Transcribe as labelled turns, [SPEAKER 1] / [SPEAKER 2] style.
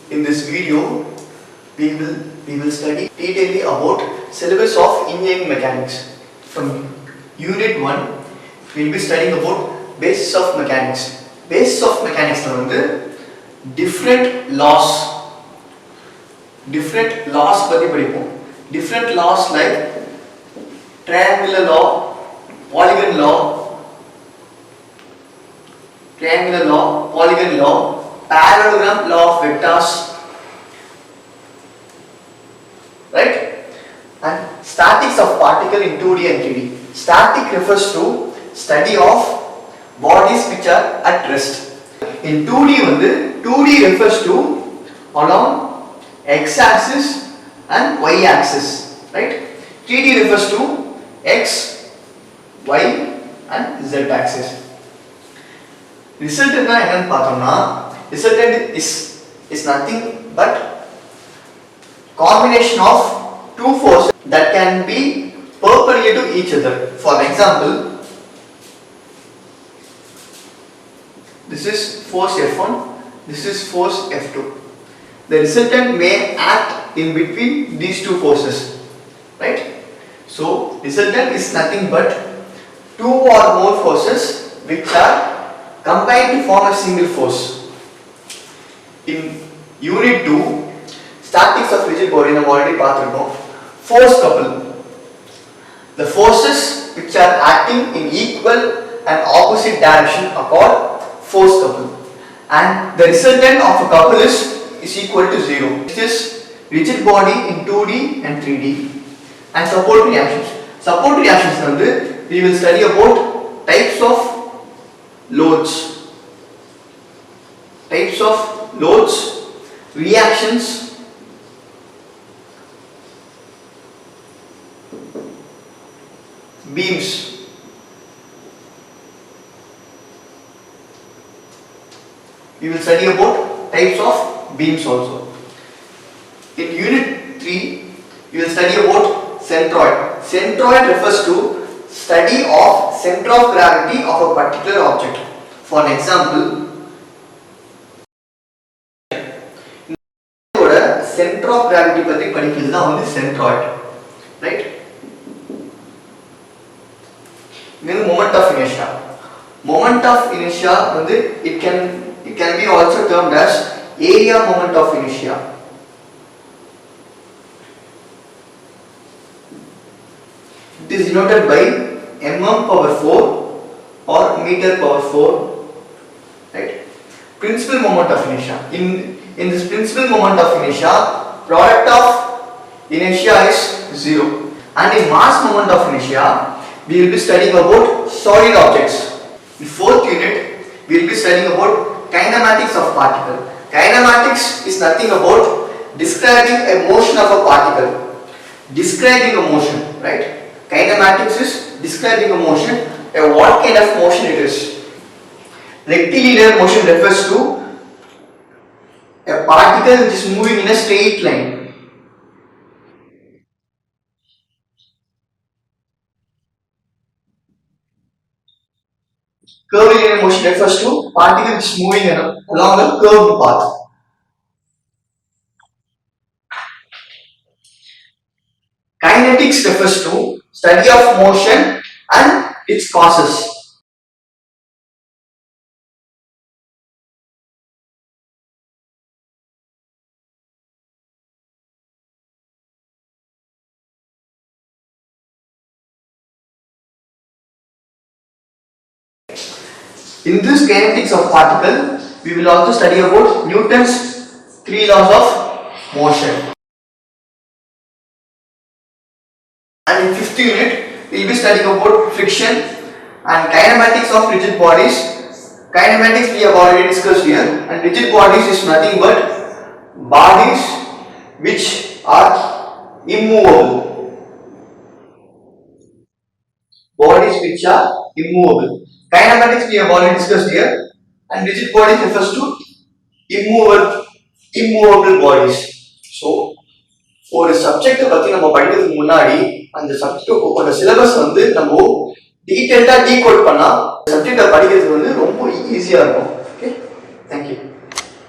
[SPEAKER 1] In this video, we will study detailedly about syllabus of engineering mechanics. From Unit 1, we will be studying about basis of mechanics. Basis of mechanics is different laws. Different laws different laws like triangular law, polygon law, parallelogram law of vectors, right? And statics of particle in 2D and 3D. Static refers to study of bodies which are at rest. In 2D, 2D refers to along x-axis and y-axis, right? 3D refers to x, y and z-axis. Resultant is nothing but combination of two forces that can be perpendicular to each other. For example, this is force F1, this is force F2. The resultant may act in between these two forces, right? So resultant is nothing but two or more forces which are combined to form a single force. In Unit 2, statics of rigid body, we have already seen force couple. The forces which are acting in equal and opposite direction are called force couple, and the resultant of a couple is equal to 0. This is rigid body in 2D and 3D. And support reactions. Support reactions we will study about types of loads. Types of loads, reactions, beams. We will study about types of beams also. In Unit 3, we will study about centroid. Centroid refers to study of center of gravity of a particular object. For an example, center of gravity is centroid, right? Then moment of inertia. Moment of inertia, it can be also termed as area moment of inertia. It is denoted by mm power 4 or meter power 4, right? Principal moment of inertia. In this principal moment of inertia, product of inertia is 0. And in mass moment of inertia, we will be studying about solid objects. In 4th unit, we will be studying about kinematics of particle. Kinematics is nothing about describing a motion of a particle. Describing a motion, right? Kinematics is describing a motion, what kind of motion it is. Rectilinear motion refers to a particle which is moving in a straight line. Curvilinear motion refers to particle which is moving along a curved path. Kinetics refers to study of motion and its causes. In this kinetics of particle, we will also study about Newton's 3 laws of motion. And in 5th unit, we will be studying about friction and kinematics of rigid bodies. Kinematics we have already discussed here, and rigid bodies is nothing but bodies which are immovable. Bodies which are immovable. Kinematics we have already discussed here, and rigid bodies refers to immovable bodies. So, ஒரு subject பத்தி நம்ம படிக்கிறதுக்கு முன்னாடி அந்த சப்ஜெக்டோட syllabus நம்ம டீடைலா decode பண்ணா சப்ஜெக்ட படிக்கிறது ரொம்ப ஈஸியா இருக்கும். Okay, thank you.